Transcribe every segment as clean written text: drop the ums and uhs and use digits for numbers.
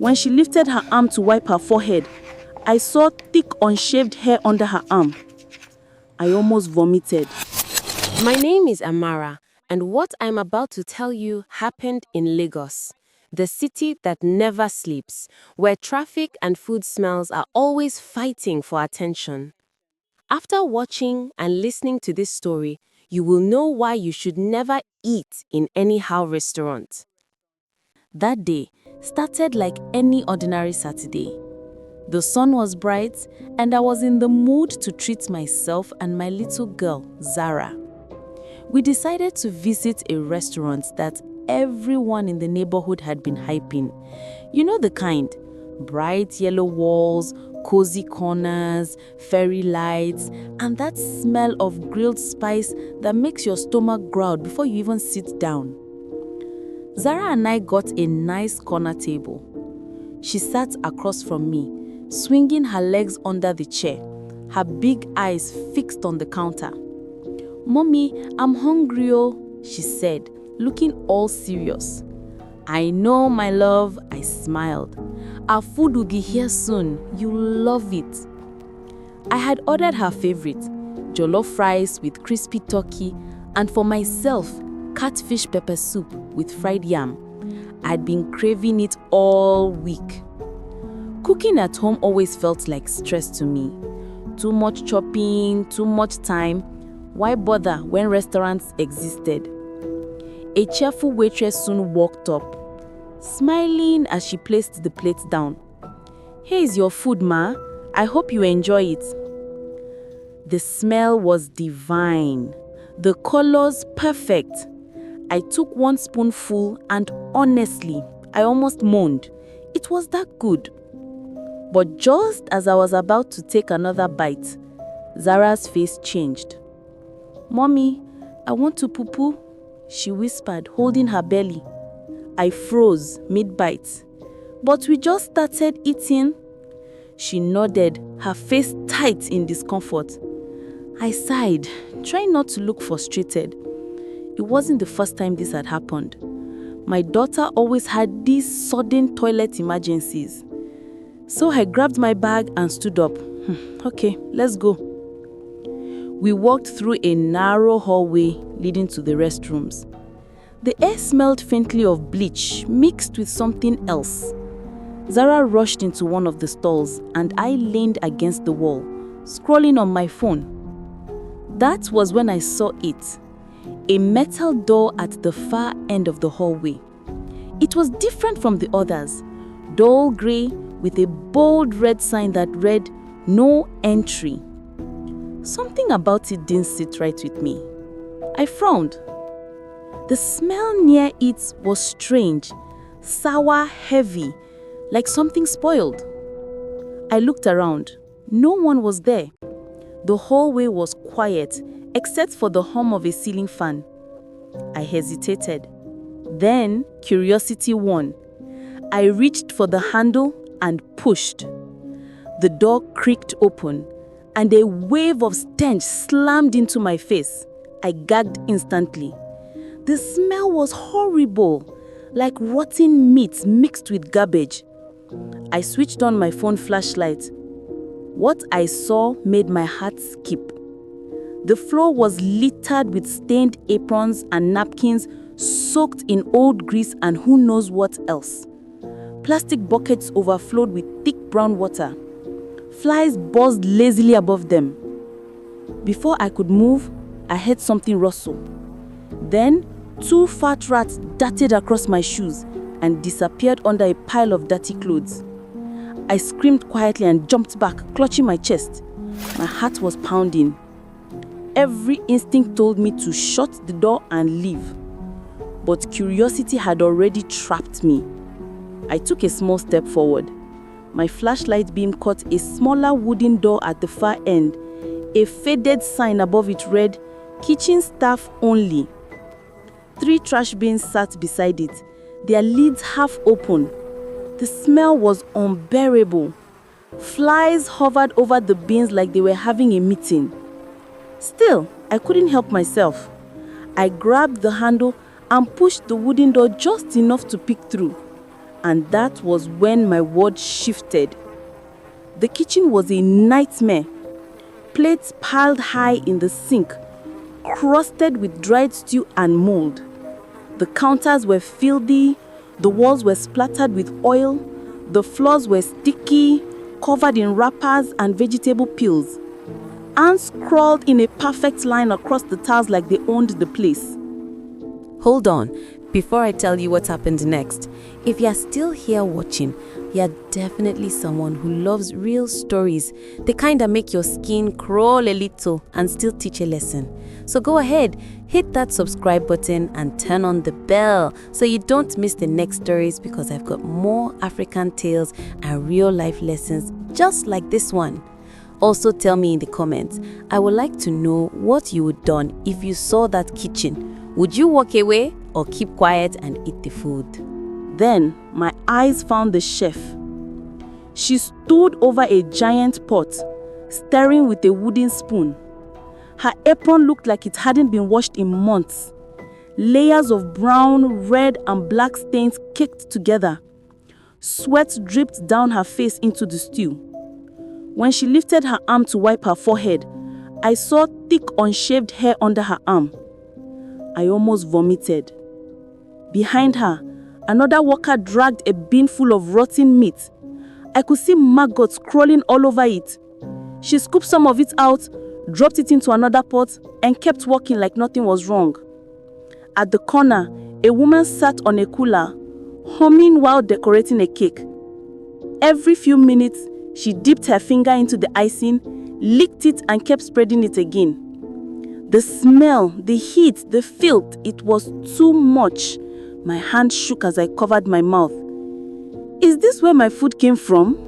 When she lifted her arm to wipe her forehead, I saw thick unshaved hair under her arm. I almost vomited. My name is Amara, and what I'm about to tell you happened in Lagos, the city that never sleeps, where traffic and food smells are always fighting for attention. After watching and listening to this story, you will know why you should never eat in anyhow restaurant. That day started like any ordinary Saturday. The sun was bright, and I was in the mood to treat myself and my little girl, Zara. We decided to visit a restaurant that everyone in the neighborhood had been hyping. You know the kind: bright yellow walls, cozy corners, fairy lights, and that smell of grilled spice that makes your stomach growl before you even sit down. Zara and I got a nice corner table. She sat across from me, swinging her legs under the chair, her big eyes fixed on the counter. "Mommy, I'm hungry, oh," she said, looking all serious. "I know, my love," I smiled. "Our food will be here soon. You'll love it." I had ordered her favorite, jollof rice with crispy turkey, and for myself, catfish pepper soup with fried yam. I'd been craving it all week. Cooking at home always felt like stress to me. Too much chopping, too much time. Why bother when restaurants existed? A cheerful waitress soon walked up, smiling as she placed the plate down. "Here's your food, ma. I hope you enjoy it." The smell was divine. The colors perfect. I took one spoonful and honestly, I almost moaned. It was that good. But just as I was about to take another bite, Zara's face changed. "Mommy, I want to poo-poo," she whispered, holding her belly. I froze mid-bite. "But we just started eating." She nodded, her face tight in discomfort. I sighed, trying not to look frustrated. It wasn't the first time this had happened. My daughter always had these sudden toilet emergencies. So I grabbed my bag and stood up. Okay, let's go. We walked through a narrow hallway leading to the restrooms. The air smelled faintly of bleach mixed with something else. Zara rushed into one of the stalls and I leaned against the wall, scrolling on my phone. That was when I saw it. A metal door at the far end of the hallway. It was different from the others, dull gray with a bold red sign that read, "No entry." Something about it didn't sit right with me. I frowned. The smell near it was strange, sour, heavy, like something spoiled. I looked around. No one was there. The hallway was quiet, except for the hum of a ceiling fan. I hesitated. Then curiosity won. I reached for the handle and pushed. The door creaked open, and a wave of stench slammed into my face. I gagged instantly. The smell was horrible, like rotten meat mixed with garbage. I switched on my phone flashlight. What I saw made my heart skip. The floor was littered with stained aprons and napkins soaked in old grease and who knows what else. Plastic buckets overflowed with thick brown water. Flies buzzed lazily above them. Before I could move, I heard something rustle. Then, 2 fat rats darted across my shoes and disappeared under a pile of dirty clothes. I screamed quietly and jumped back, clutching my chest. My heart was pounding. Every instinct told me to shut the door and leave. But curiosity had already trapped me. I took a small step forward. My flashlight beam caught a smaller wooden door at the far end. A faded sign above it read, "Kitchen staff only." 3 trash bins sat beside it, their lids half open. The smell was unbearable. Flies hovered over the bins like they were having a meeting. Still, I couldn't help myself. I grabbed the handle and pushed the wooden door just enough to peek through. And that was when my world shifted. The kitchen was a nightmare. Plates piled high in the sink, crusted with dried stew and mold. The counters were filthy, the walls were splattered with oil, the floors were sticky, covered in wrappers and vegetable peels. Ants crawled in a perfect line across the tiles like they owned the place. Hold on, before I tell you what happened next, if you're still here watching, you're definitely someone who loves real stories. They kinda make your skin crawl a little and still teach a lesson. So go ahead, hit that subscribe button and turn on the bell so you don't miss the next stories, because I've got more African tales and real life lessons just like this one. Also tell me in the comments, I would like to know what you would done if you saw that kitchen. Would you walk away or keep quiet and eat the food? Then my eyes found the chef. She stood over a giant pot, stirring with a wooden spoon. Her apron looked like it hadn't been washed in months. Layers of brown, red, and black stains caked together. Sweat dripped down her face into the stew. When she lifted her arm to wipe her forehead, I saw thick, unshaved hair under her arm. I almost vomited. Behind her, another worker dragged a bin full of rotten meat. I could see maggots crawling all over it. She scooped some of it out, dropped it into another pot, and kept walking like nothing was wrong. At the corner, a woman sat on a cooler, humming while decorating a cake. Every few minutes, she dipped her finger into the icing, licked it, and kept spreading it again. The smell, the heat, the filth, it was too much. My hand shook as I covered my mouth. Is this where my food came from?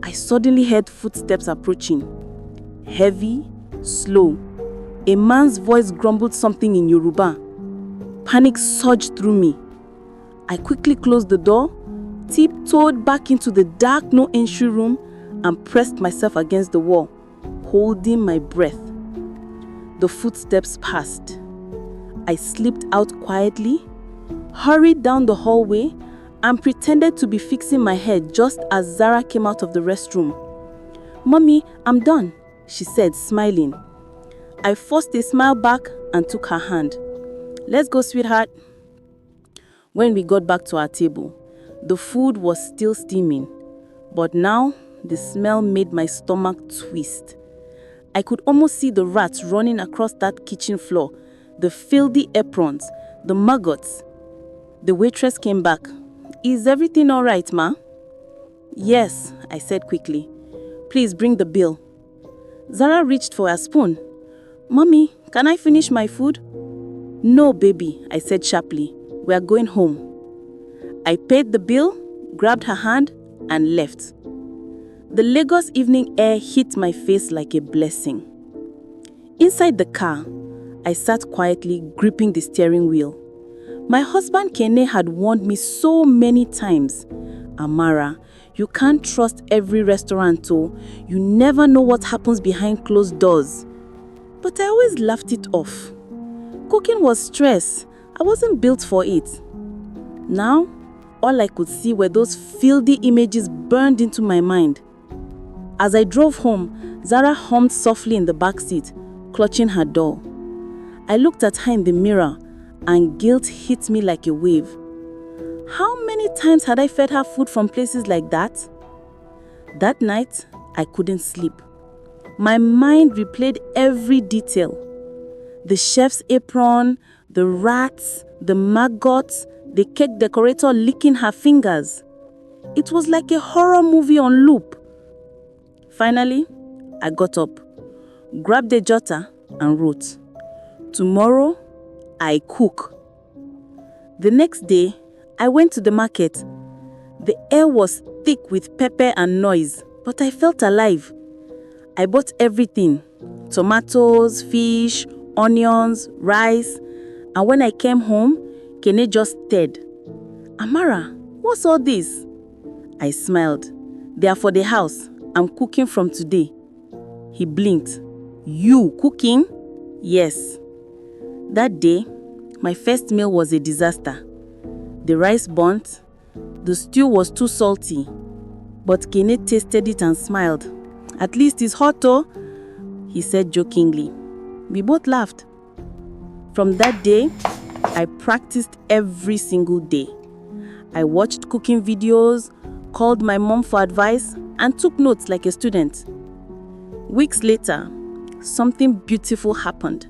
I suddenly heard footsteps approaching. Heavy, slow. A man's voice grumbled something in Yoruba. Panic surged through me. I quickly closed the door, tiptoed back into the dark no-entry room, and pressed myself against the wall, holding my breath. The footsteps passed. I slipped out quietly, hurried down the hallway, and pretended to be fixing my head just as Zara came out of the restroom. "Mommy, I'm done," she said, smiling. I forced a smile back and took her hand. "Let's go, sweetheart." When we got back to our table, the food was still steaming, but now the smell made my stomach twist. I could almost see the rats running across that kitchen floor, the filthy aprons, the maggots. The waitress came back. "Is everything all right, ma?" "Yes," I said quickly. "Please bring the bill." Zara reached for a spoon. "Mommy, can I finish my food?" "No, baby," I said sharply. "We are going home." I paid the bill, grabbed her hand, and left. The Lagos evening air hit my face like a blessing. Inside the car, I sat quietly, gripping the steering wheel. My husband Kene had warned me so many times, "Amara, you can't trust every restaurant, oh. You never know what happens behind closed doors." But I always laughed it off. Cooking was stress. I wasn't built for it. Now, all I could see were those filthy images burned into my mind. As I drove home, Zara hummed softly in the back seat, clutching her doll. I looked at her in the mirror, and guilt hit me like a wave. How many times had I fed her food from places like that? That night, I couldn't sleep. My mind replayed every detail. The chef's apron, the rats, the maggots, the cake decorator licking her fingers. It was like a horror movie on loop. Finally, I got up, grabbed a jotter, and wrote, "Tomorrow, I cook." The next day, I went to the market. The air was thick with pepper and noise, but I felt alive. I bought everything: tomatoes, fish, onions, rice. And when I came home, Kene just stared. "Amara, what's all this?" I smiled. "They are for the house. I'm cooking from today." He blinked. "You cooking?" "Yes." That day, my first meal was a disaster. The rice burnt, The stew was too salty, but Kene tasted it and smiled. "At least it's hot, though," he said jokingly. We both laughed. From that day, I practiced every single day. I watched cooking videos, called my mom for advice, and took notes like a student. Weeks later, something beautiful happened.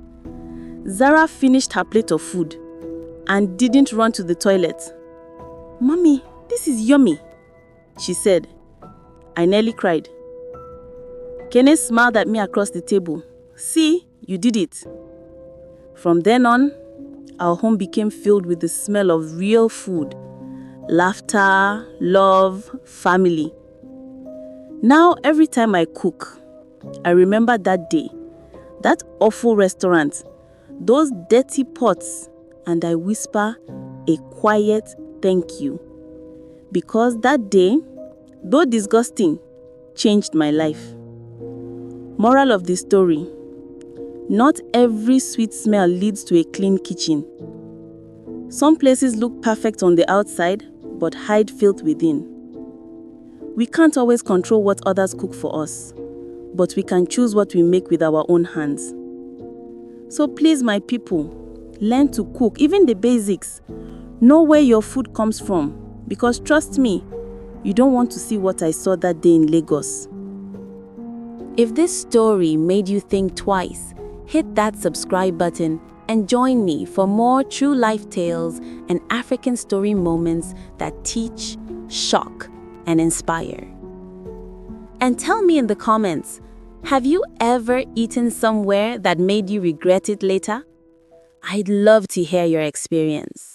Zara finished her plate of food and didn't run to the toilet. "Mommy, this is yummy," she said. I nearly cried. Kenneth smiled at me across the table. "See, you did it." From then on, our home became filled with the smell of real food, laughter, love, family. Now, every time I cook, I remember that day, that awful restaurant, those dirty pots, and I whisper a quiet thank you. Because that day, though disgusting, changed my life. Moral of the story: not every sweet smell leads to a clean kitchen. Some places look perfect on the outside, but hide filth within. We can't always control what others cook for us, but we can choose what we make with our own hands. So please, my people, learn to cook, even the basics. Know where your food comes from, because trust me, you don't want to see what I saw that day in Lagos. If this story made you think twice, hit that subscribe button and join me for more true life tales and African story moments that teach, shock, and inspire. And tell me in the comments, have you ever eaten somewhere that made you regret it later? I'd love to hear your experience.